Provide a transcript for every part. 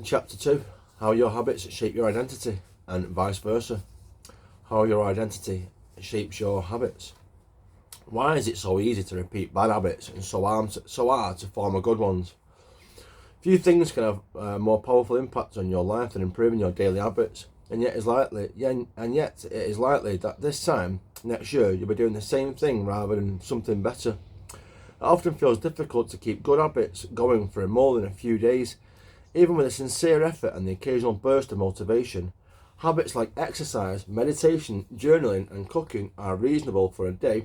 Chapter 2, how your habits shape your identity, and vice versa. How your identity shapes your habits. Why is it so easy to repeat bad habits and so hard to form good ones? Few things can have a more powerful impact on your life than improving your daily habits, and yet it is likely that this time next year you'll be doing the same thing rather than something better. It often feels difficult to keep good habits going for more than a few days, even with a sincere effort and the occasional burst of motivation. Habits like exercise, meditation, journaling, and cooking are reasonable for a day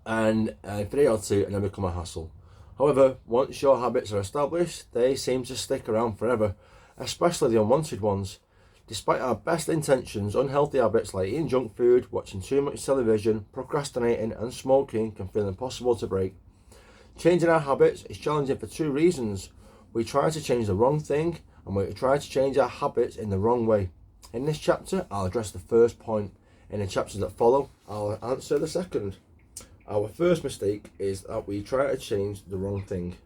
and a day or two, and then become a hassle. However, once your habits are established, they seem to stick around forever, especially the unwanted ones. Despite our best intentions, unhealthy habits like eating junk food, watching too much television, procrastinating, and smoking can feel impossible to break. Changing our habits is challenging for two reasons. We try to change the wrong thing, and we try to change our habits in the wrong way. In this chapter, I'll address the first point. In the chapters that follow, I'll answer the second. Our first mistake is that we try to change the wrong thing.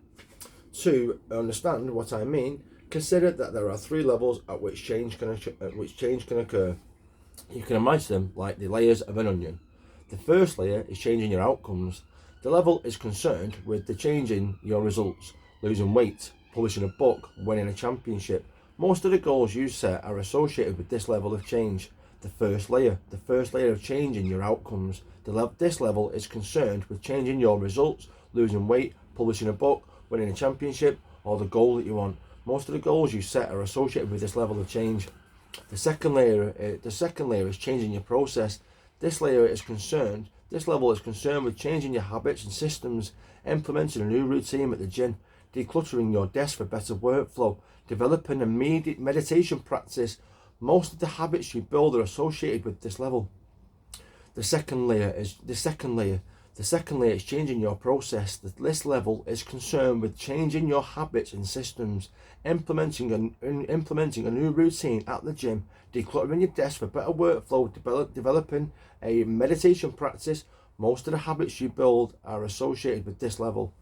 To understand what I mean, consider that there are three levels at which change can occur. You can imagine them like the layers of an onion. The first layer is changing your outcomes. The level is concerned with the changing your results, losing weight, publishing a book, winning a championship. Most of the goals you set are associated with this level of change. The first layer of changing your outcomes. This level is concerned with changing your results, losing weight, publishing a book, winning a championship, or the goal that you want. Most of the goals you set are associated with this level of change. The second layer is changing your process. This level is concerned with changing your habits and systems, implementing a new routine at the gym, decluttering your desk for better workflow, developing a meditation practice. Most of the habits you build are associated with this level. The second layer is changing your process. This level is concerned with changing your habits and systems, implementing a new routine at the gym, decluttering your desk for better workflow, developing a meditation practice. Most of the habits you build are associated with this level.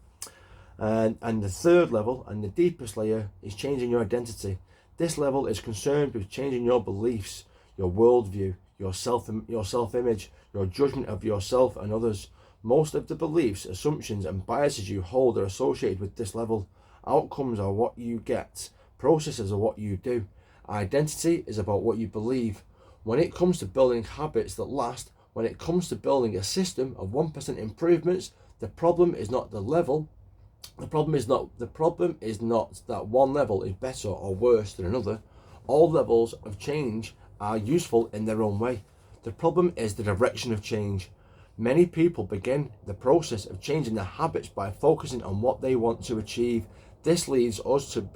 And the third level, and the deepest layer, is changing your identity. This level is concerned with changing your beliefs, your worldview, your self-image, your judgment of yourself and others. Most of the beliefs, assumptions, and biases you hold are associated with this level. Outcomes are what you get. Processes are what you do. Identity is about what you believe. When it comes to building habits that last, when it comes to building a system of 1% improvements, the problem is not the level. The problem is not that one level is better or worse than another. All levels of change are useful in their own way. The problem is the direction of change. Many people begin the process of changing their habits by focusing on what they want to achieve. This leads us to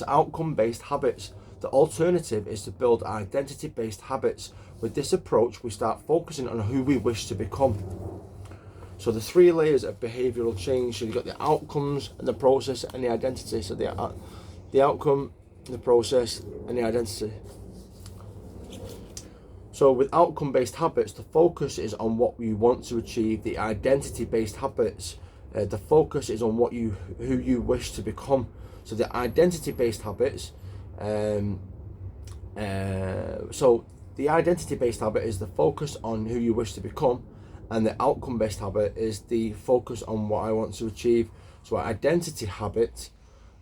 outcome-based habits. The alternative is to build identity-based habits. With this approach, we start focusing on who we wish to become. So the three layers of behavioural change. So you've got the outcomes and the process and the identity. So the outcome, the process, and the identity. So with outcome-based habits, the focus is on what you want to achieve. The identity-based habits, the focus is on who you wish to become. So the identity-based habits, so the identity-based habit is the focus on who you wish to become, and the outcome-based habit is the focus on what I want to achieve. So our identity habit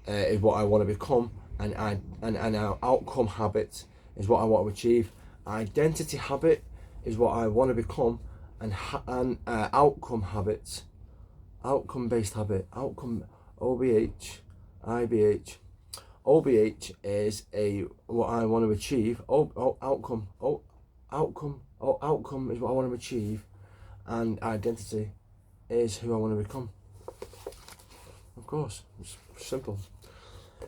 is what I want to become, and our outcome habit is what I want to achieve. Identity habit is what I want to become, and outcome habits, outcome-based habit, outcome, OBH, IBH. OBH is what I want to achieve. Outcome is what I want to achieve, and identity is who I want to become. Of course, it's simple.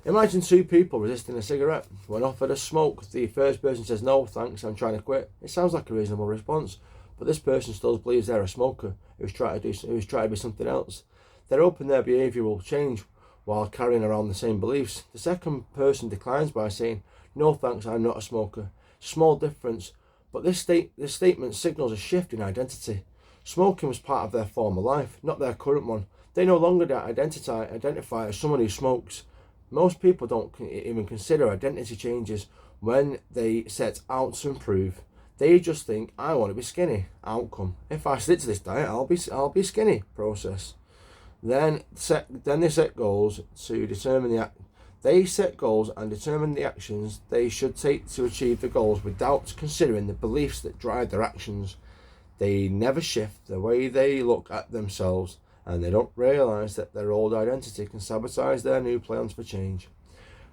Imagine two people resisting a cigarette. When offered a smoke, the first person says, "No, thanks, I'm trying to quit." It sounds like a reasonable response, but this person still believes they're a smoker who's trying to be something else. They're hoping their behaviour will change while carrying around the same beliefs. The second person declines by saying, "No, thanks, I'm not a smoker." Small difference, but this statement signals a shift in identity. Smoking was part of their former life, not their current one. They no longer identify as someone who smokes. Most people don't even consider identity changes when they set out to improve. They just think, I want to be skinny. Outcome: if I stick to this diet, I'll be skinny. Process: then they set goals to determine they set goals and determine the actions they should take to achieve the goals without considering the beliefs that drive their actions. They never shift the way they look at themselves, and they don't realise that their old identity can sabotage their new plans for change.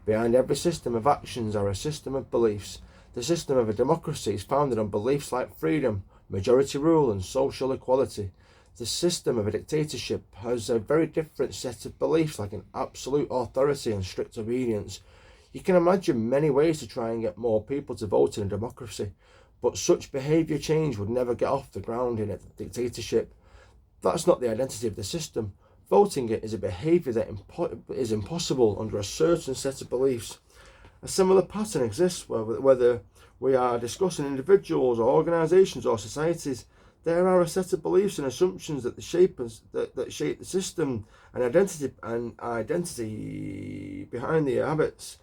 Behind every system of actions are a system of beliefs. The system of a democracy is founded on beliefs like freedom, majority rule, and social equality. The system of a dictatorship has a very different set of beliefs like an absolute authority and strict obedience. You can imagine many ways to try and get more people to vote in a democracy, but such behaviour change would never get off the ground in a dictatorship. That's not the identity of the system. Voting it is a behaviour that is impossible under a certain set of beliefs. A similar pattern exists whether we are discussing individuals or organisations or societies. There are a set of beliefs and assumptions that shape the system and identity behind the habits.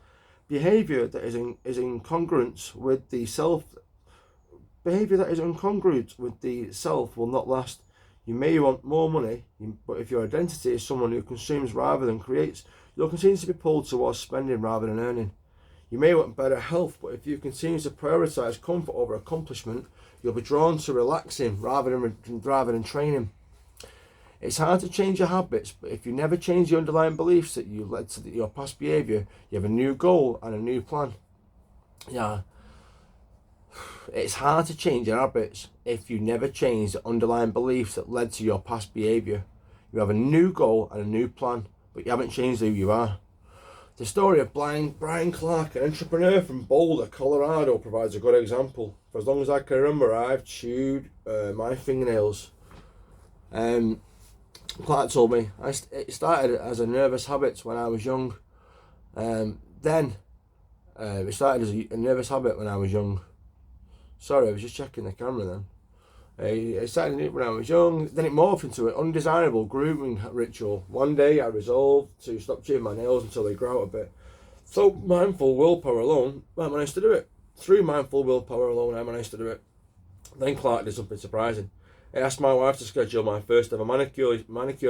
Behaviour that is incongruent with the self. Behaviour that is incongruent with the self will not last. You may want more money, but if your identity is someone who consumes rather than creates, you'll continue to be pulled towards spending rather than earning. You may want better health, but if you continue to prioritise comfort over accomplishment, you'll be drawn to relaxing rather than training. It's hard to change your habits, but if you never change the underlying beliefs that you led to your past behaviour, you have a new goal and a new plan. Yeah. It's hard to change your habits if you never change the underlying beliefs that led to your past behaviour. You have a new goal and a new plan, but you haven't changed who you are. The story of Brian Clark, an entrepreneur from Boulder, Colorado, provides a good example. For as long as I can remember, I've chewed my fingernails. Clark told me it started as a nervous habit when I was young. It started as a nervous habit when I was young. Sorry, I was just checking the camera then. It started when I was young, then it morphed into an undesirable grooming ritual. One day I resolved to stop chewing my nails until they grow out a bit. So mindful willpower alone, I managed to do it. Through mindful willpower alone, I managed to do it. Then Clark did something surprising. He asked my wife to schedule my first ever manicure,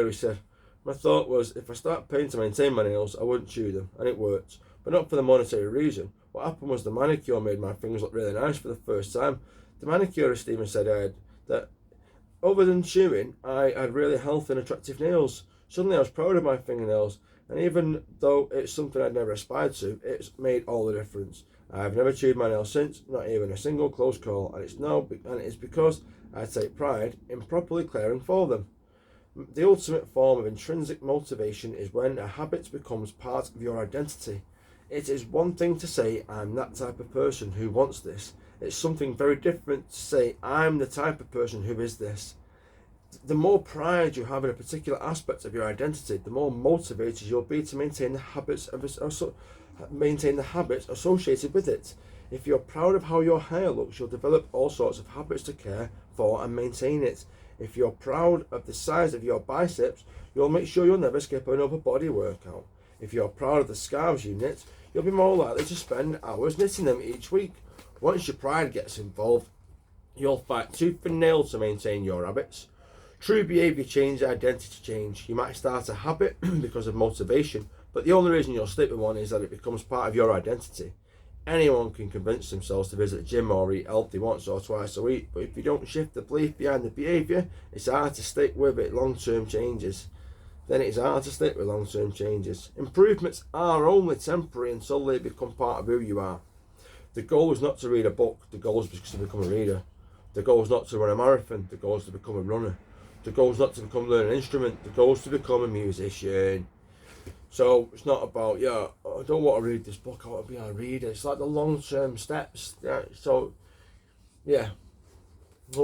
he said. My thought was, if I start paying to maintain my nails, I wouldn't chew them, and it worked. But not for the monetary reason. What happened was the manicure made my fingers look really nice for the first time. The manicurist even said that other than chewing, I had really healthy and attractive nails. Suddenly I was proud of my fingernails, and even though it's something I'd never aspired to, it's made all the difference. I've never chewed my nails since, not even a single close call, and it's because I take pride in properly caring for them. The ultimate form of intrinsic motivation is when a habit becomes part of your identity. It is one thing to say, I'm that type of person who wants this. It's something very different to say, I'm the type of person who is this. The more pride you have in a particular aspect of your identity, the more motivated you'll be to maintain the habits associated with it. If you're proud of how your hair looks, you'll develop all sorts of habits to care for and maintain it. If you're proud of the size of your biceps, you'll make sure you'll never skip an upper body workout. If you're proud of the scarves you knit, you'll be more likely to spend hours knitting them each week. Once your pride gets involved, you'll fight tooth and nail to maintain your habits. True behaviour change, identity change. You might start a habit because of motivation, but the only reason you'll stick with one is that it becomes part of your identity. Anyone can convince themselves to visit the gym or eat healthy once or twice a week, but if you don't shift the belief behind the behaviour, it's hard to stick with it. Long-term changes. Improvements are only temporary until they become part of who you are. The goal is not to read a book, the goal is to become a reader. The goal is not to run a marathon, the goal is to become a runner. The goal is not to learn an instrument, the goal is to become a musician. So it's not about, I don't want to read this book, I want to be a reader. It's like the long-term steps. I'm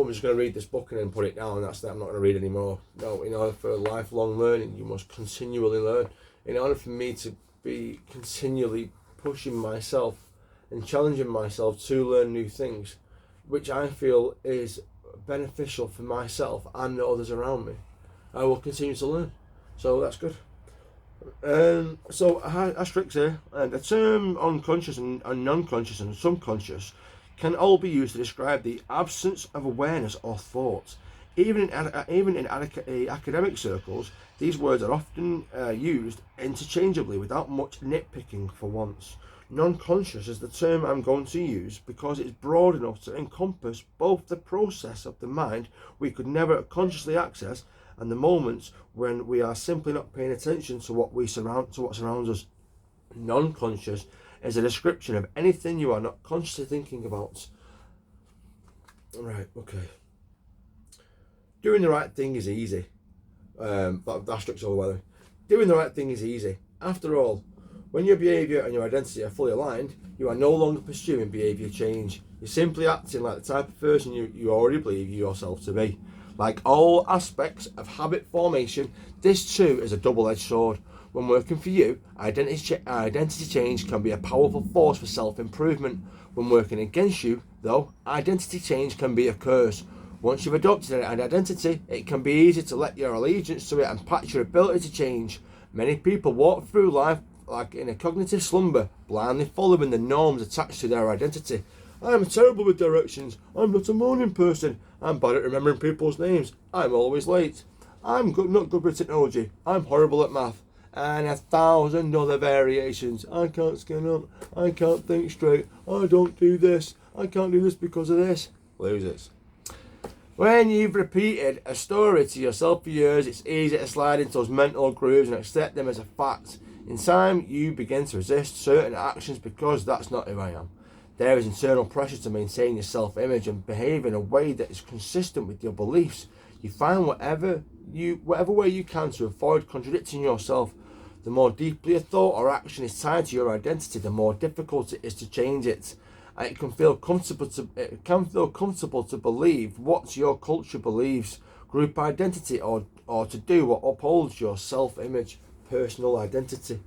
just going to read this book and then put it down, that's it, I'm not going to read anymore. No, in order for lifelong learning, you must continually learn. In order for me to be continually pushing myself and challenging myself to learn new things, which I feel is beneficial for myself and the others around me, I will continue to learn. So that's good. So asterisks here. The term unconscious and non-conscious and subconscious can all be used to describe the absence of awareness or thought. Even in academic circles, these words are often used interchangeably without much nitpicking for once. Non-conscious is the term I'm going to use because it's broad enough to encompass both the process of the mind we could never consciously access and the moments when we are simply not paying attention to what surrounds us. Non-conscious is a description of anything you are not consciously thinking about. Right, okay. Doing the right thing is easy. That's all the way. Doing the right thing is easy. After all, when your behaviour and your identity are fully aligned, you are no longer pursuing behaviour change. You're simply acting like the type of person you already believe yourself to be. Like all aspects of habit formation, this too is a double-edged sword. When working for you, identity change can be a powerful force for self-improvement. When working against you, though, identity change can be a curse. Once you've adopted an identity, it can be easy to let your allegiance to it impact your ability to change. Many people walk through life like in a cognitive slumber, blindly following the norms attached to their identity. I'm terrible with directions. I'm not a morning person. I'm bad at remembering people's names. I'm always late. I'm not good with technology. I'm horrible at math. And 1,000 other variations. I can't skin up. I can't think straight. I don't do this. I can't do this because of this. Losers. When you've repeated a story to yourself for years, it's easy to slide into those mental grooves and accept them as a fact. In time, you begin to resist certain actions because that's not who I am. There is internal pressure to maintain your self-image and behave in a way that is consistent with your beliefs. You find whatever way you can to avoid contradicting yourself. The more deeply a thought or action is tied to your identity, the more difficult it is to change it. And it can feel comfortable to believe what your culture believes, group identity, or to do what upholds your self-image, personal identity.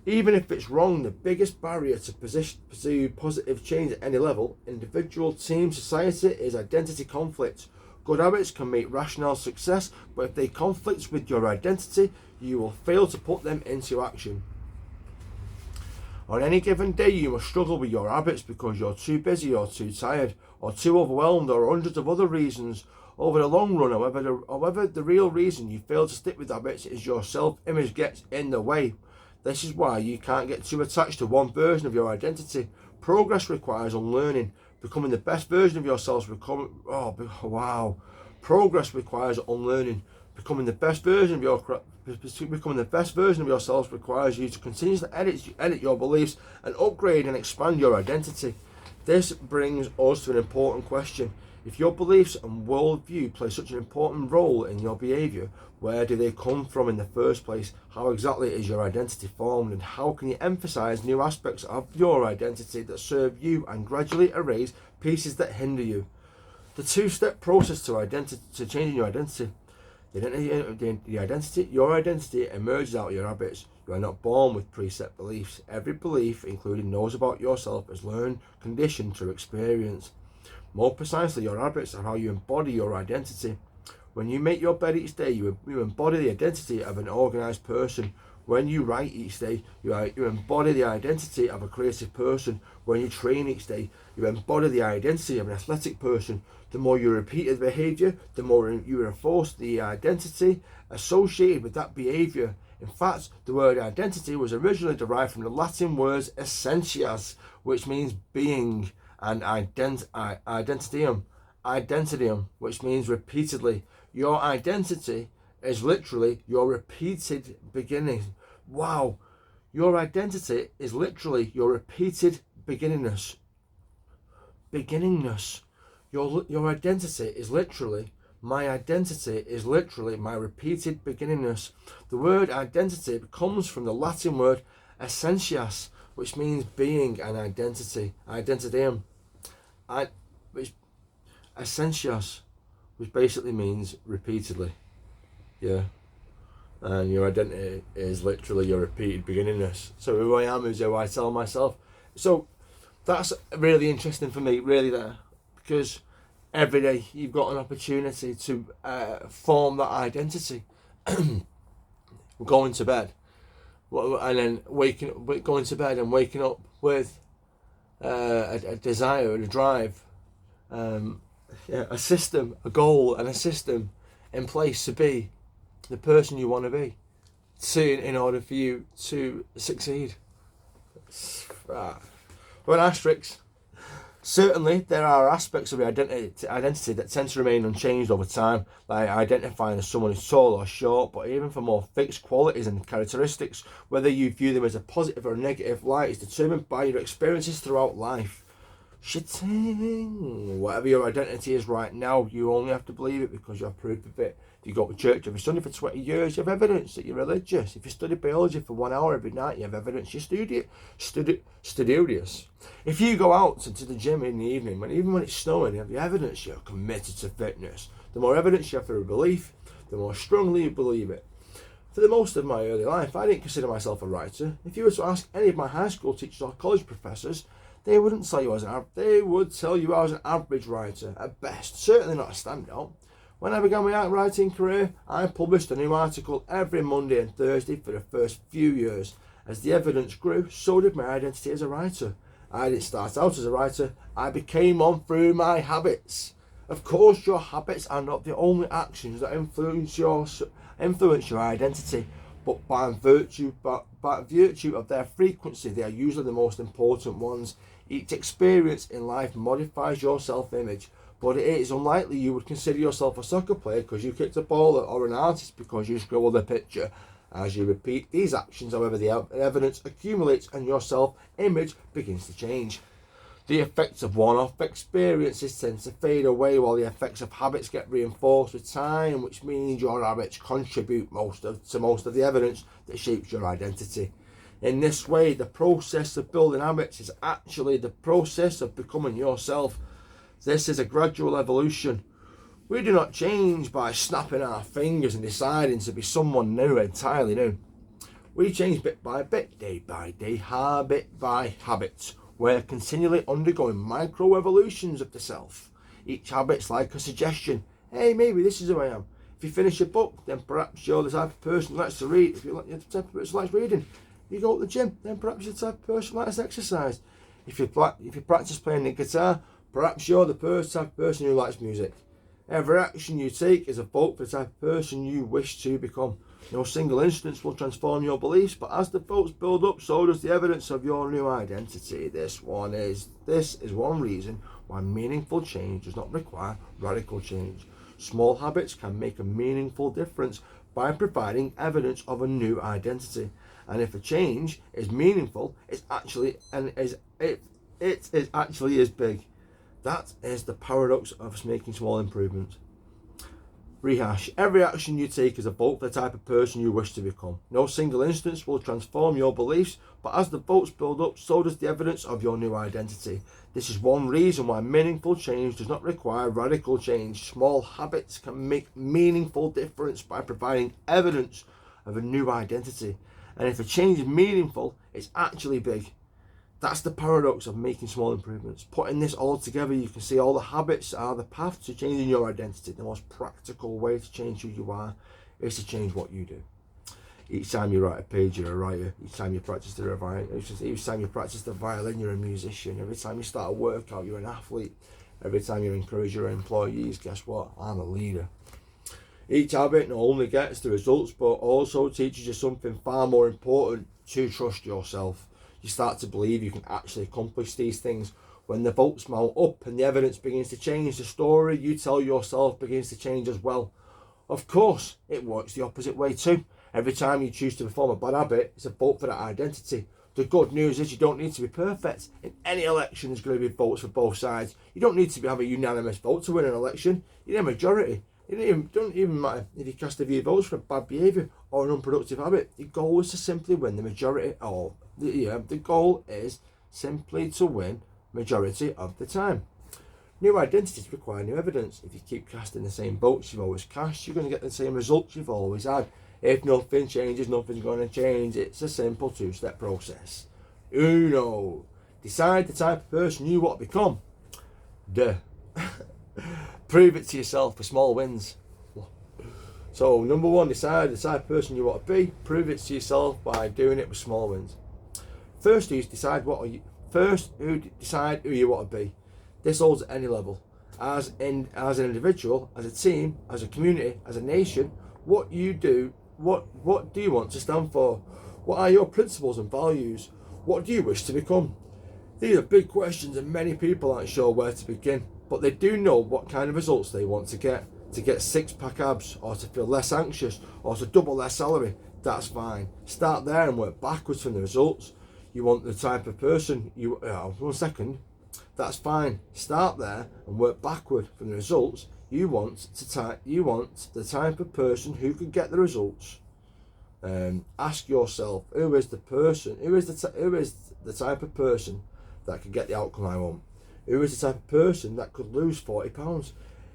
Even if it's wrong, the biggest barrier to pursue positive change at any level, individual, team, society, is identity conflict. Good habits can make rational success, but if they conflict with your identity, you will fail to put them into action. On any given day, you must struggle with your habits because you're too busy or too tired or too overwhelmed or hundreds of other reasons. Over the long run, however, the real reason you fail to stick with habits is your self-image gets in the way. This is why you can't get too attached to one version of your identity. Progress requires unlearning. Becoming the best version of yourself Progress requires unlearning. Becoming the best version of yourself requires you to continuously edit your beliefs and upgrade and expand your identity. This brings us to an important question. If your beliefs and worldview play such an important role in your behaviour, where do they come from in the first place? How exactly is your identity formed, and how can you emphasise new aspects of your identity that serve you and gradually erase pieces that hinder you? The two-step process to changing your identity. Your identity emerges out of your habits. You are not born with preset beliefs. Every belief, including those about yourself, is learned, conditioned through experience. More precisely, your habits are how you embody your identity. When you make your bed each day, you embody the identity of an organised person. When you write each day, you embody the identity of a creative person. When you train each day, you embody the identity of an athletic person. The more you repeat the behaviour, the more you reinforce the identity associated with that behaviour. In fact, the word identity was originally derived from the Latin words essentias, which means being, and identitium, which means repeatedly. Your identity is literally your repeated beginning. Wow. Your identity is literally your repeated beginningness. Your identity is literally my repeated beginningness. The word identity comes from the Latin word essentias, which means being and identity. Identitium. Essentias, which basically means repeatedly. Yeah. And your identity is literally your repeated beginningness. So who I am is who I tell myself. So that's really interesting for me, really, there, because every day you've got an opportunity to form that identity. Going to bed, and then waking up, going to bed and waking up with a desire and a drive, a system, a goal, and a system in place to be the person you want to be, in order for you to succeed. With asterisks. Certainly, there are aspects of your identity that tend to remain unchanged over time, like identifying as someone who's tall or short, but even for more fixed qualities and characteristics, whether you view them as a positive or a negative light is determined by your experiences throughout life. Shitting. Whatever your identity is right now, you only have to believe it because you have proof of it. If you go to church every Sunday for 20 years, you have evidence that you're religious. If you study biology for 1 hour every night, you have evidence you're studious. If you go out to the gym in the evening, even when it's snowing, you have the evidence you're committed to fitness. The more evidence you have for a belief, the more strongly you believe it. For the most of my early life, I didn't consider myself a writer. If you were to ask any of my high school teachers or college professors, they wouldn't tell you they would tell you I was an average writer at best, certainly not a standout. When I began my writing career, I published a new article every Monday and Thursday for the first few years. As the evidence grew, so did my identity as a writer. I didn't start out as a writer, I became one through my habits. Of course, your habits are not the only actions that influence your identity, but by virtue of their frequency, they are usually the most important ones. Each experience in life modifies your self-image, but it is unlikely you would consider yourself a soccer player because you kicked a ball, or an artist because you scribbled a picture. As you repeat these actions, however, the evidence accumulates and your self-image begins to change. The effects of one-off experiences tend to fade away while the effects of habits get reinforced with time, which means your habits contribute to most of the evidence that shapes your identity. In this way, the process of building habits is actually the process of becoming yourself. This is a gradual evolution. We do not change by snapping our fingers and deciding to be someone new, entirely new. We change bit by bit, day by day, habit by habit. We're continually undergoing micro-evolutions of the self. Each habit's like a suggestion. Hey, maybe this is who I am. If you finish a book, then perhaps you're the type of person who likes to read. If you're the type of person who likes reading, you go to the gym, then perhaps you're the type of person who likes to exercise. If you practice playing the guitar, perhaps you're the type of person who likes music. Every action you take is a vote for the type of person you wish to become. No single instance will transform your beliefs, but as the votes build up, so does the evidence of your new identity. This is one reason why meaningful change does not require radical change. Small habits can make a meaningful difference by providing evidence of a new identity. And if a change is meaningful, it is actually as big. That is the paradox of making small improvements. Rehash. Every action you take is a vote for the type of person you wish to become. No single instance will transform your beliefs, but as the votes build up, so does the evidence of your new identity. This is one reason why meaningful change does not require radical change. Small habits can make meaningful difference by providing evidence of a new identity. And if a change is meaningful, it's actually big. That's the paradox of making small improvements. Putting this all together, you can see all the habits are the path to changing your identity. The most practical way to change who you are is to change what you do. Each time you write a page, you're a writer. Each time you practice the violin, you're a musician. Every time you start a workout, you're an athlete. Every time you encourage your employees, guess what? I'm a leader. Each habit not only gets the results, but also teaches you something far more important: to trust yourself. You start to believe you can actually accomplish these things. When the votes mount up and the evidence begins to change, the story you tell yourself begins to change as well. Of course, it works the opposite way too. Every time you choose to perform a bad habit, it's a vote for that identity. The good news is you don't need to be perfect. In any election, there's going to be votes for both sides. You don't need to have a unanimous vote to win an election. You need a majority. It don't even matter if you cast a few votes for bad behaviour or an unproductive habit. The goal is to simply win the majority. The goal is simply to win majority of the time. New identities require new evidence. If you keep casting the same votes you've always cast, you're going to get the same results you've always had. If nothing changes, nothing's going to change. It's a simple two-step process. Uno. Decide the type of person you want to become. Duh. Prove it to yourself for small wins. So number one, decide the type of person you want to be. Prove it to yourself by doing it with small wins. First, you decide decide who you want to be. This holds at any level. As an individual, as a team, as a community, as a nation, what do you want to stand for? What are your principles and values? What do you wish to become? These are big questions and many people aren't sure where to begin, but they do know what kind of results they want to get. To get six-pack abs, or to feel less anxious, or to double their salary, that's fine. Start there and work backwards from the results. You want the type of person that's fine. Start there and work backward from the results. You want the type of person who can get the results. Ask yourself, who is the type of person that could get the outcome I want? Who is the type of person that could lose 40 pounds?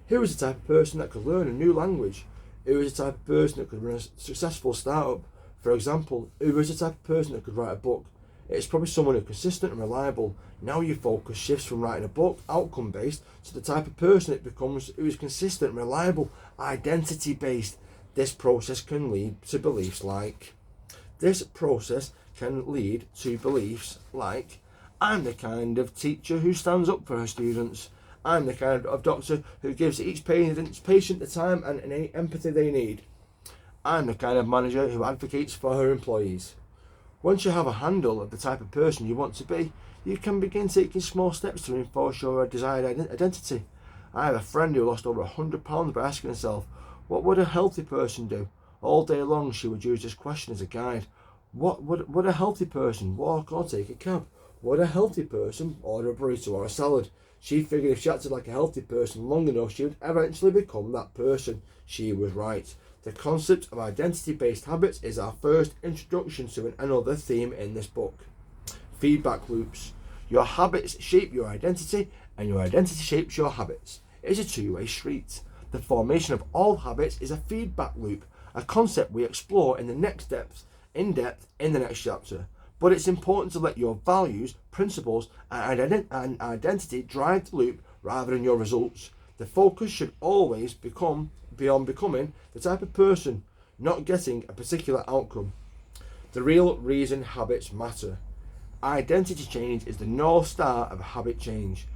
Who is the type of person that could learn a new language? Who is the type of person that could run a successful startup? For example, who is the type of person that could write a book? It's probably someone who's consistent and reliable. Now your focus shifts from writing a book, outcome based, to the type of person it becomes who is consistent and reliable, identity based. This process can lead to beliefs like, I'm the kind of teacher who stands up for her students. I'm the kind of doctor who gives each patient the time and any empathy they need. I'm the kind of manager who advocates for her employees. Once you have a handle of the type of person you want to be, you can begin taking small steps to reinforce your desired identity. I have a friend who lost over 100 pounds by asking herself, what would a healthy person do? All day long she would use this question as a guide. Would a healthy person walk or take a cab? Would a healthy person order a burrito or a salad? She figured if she acted like a healthy person long enough, she would eventually become that person. She was right. The concept of identity-based habits is our first introduction to another theme in this book. Feedback loops. Your habits shape your identity, and your identity shapes your habits. It's a two-way street. The formation of all habits is a feedback loop, a concept we explore in depth in the next chapter. But it's important to let your values, principles, and identity drive the loop rather than your results. The focus should always be on becoming the type of person, not getting a particular outcome. The real reason habits matter. Identity change is the North Star of habit change.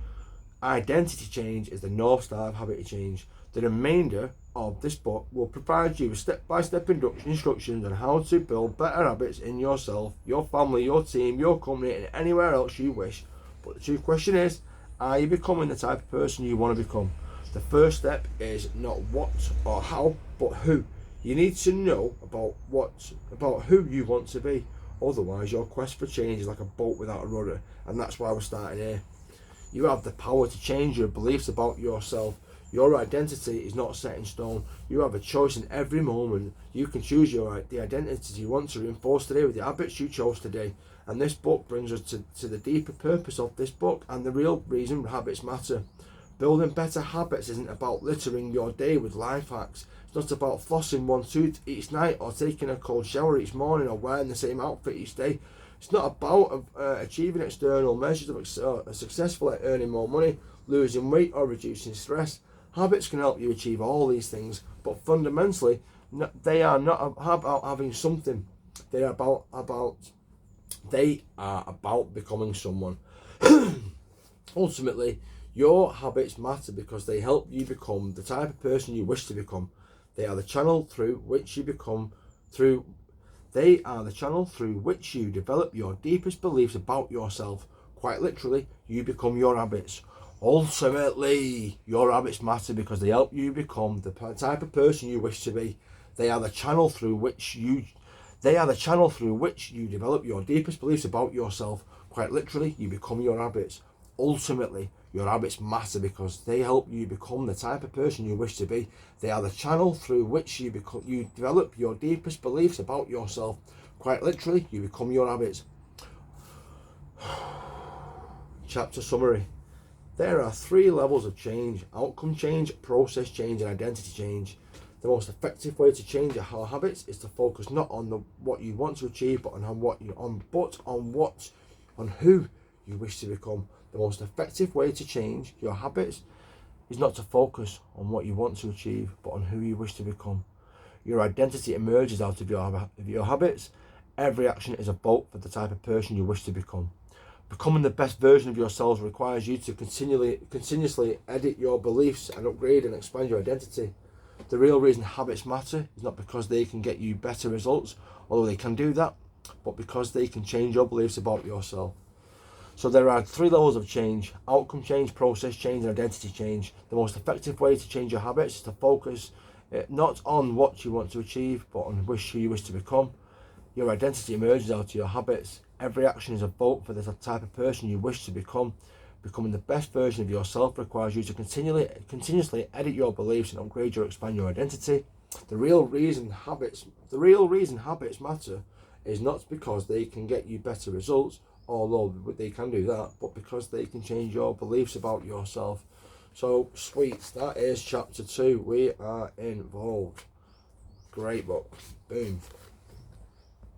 Identity change is the North Star of habit change. The remainder of this book will provide you with step-by-step instructions on how to build better habits in yourself, your family, your team, your company, and anywhere else you wish. But the true question is, are you becoming the type of person you want to become? The first step is not what or how, but who. You need to know about who you want to be. Otherwise, your quest for change is like a boat without a rudder, and that's why we're starting here. You have the power to change your beliefs about yourself. Your identity is not set in stone. You have a choice in every moment. You can choose the identity you want to reinforce today with the habits you chose today. And this book brings us to the deeper purpose of this book and the real reason habits matter. Building better habits isn't about littering your day with life hacks. It's not about flossing one tooth each night or taking a cold shower each morning or wearing the same outfit each day. It's not about achieving external measures of successful at earning more money, losing weight or reducing stress. Habits can help you achieve all these things, but fundamentally, they are not about having something. They are about becoming someone. Ultimately, your habits matter because they help you become the type of person you wish to become. They are the channel through which you develop your deepest beliefs about yourself. Quite literally, you become your habits. Ultimately, your habits matter because they help you become the type of person you wish to be. They are the channel through which you develop your deepest beliefs about yourself. Quite literally, you become your habits. Ultimately, your habits matter because they help you become the type of person you wish to be. They are the channel through which you develop your deepest beliefs about yourself. Quite literally, you become your habits. Chapter summary. There are 3 levels of change: outcome change, process change, and identity change. The most effective way to change your habits is to focus not on what you want to achieve, but on who you wish to become. The most effective way to change your habits is not to focus on what you want to achieve, but on who you wish to become. Your identity emerges out of your habits. Every action is a vote for the type of person you wish to become. Becoming the best version of yourselves requires you to continuously edit your beliefs and upgrade and expand your identity. The real reason habits matter is not because they can get you better results, although they can do that, but because they can change your beliefs about yourself. So there are 3 levels of change: outcome change, process change, and identity change. The most effective way to change your habits is to focus not on what you want to achieve, but on who you wish to become. Your identity emerges out of your habits. Every action is a vote for the type of person you wish to become. Becoming the best version of yourself requires you to continuously edit your beliefs and upgrade or expand your identity. The real reason habits matter is not because they can get you better results, although they can do that, but because they can change your beliefs about yourself. So, sweet, that is chapter 2. We are involved. Great book. Boom.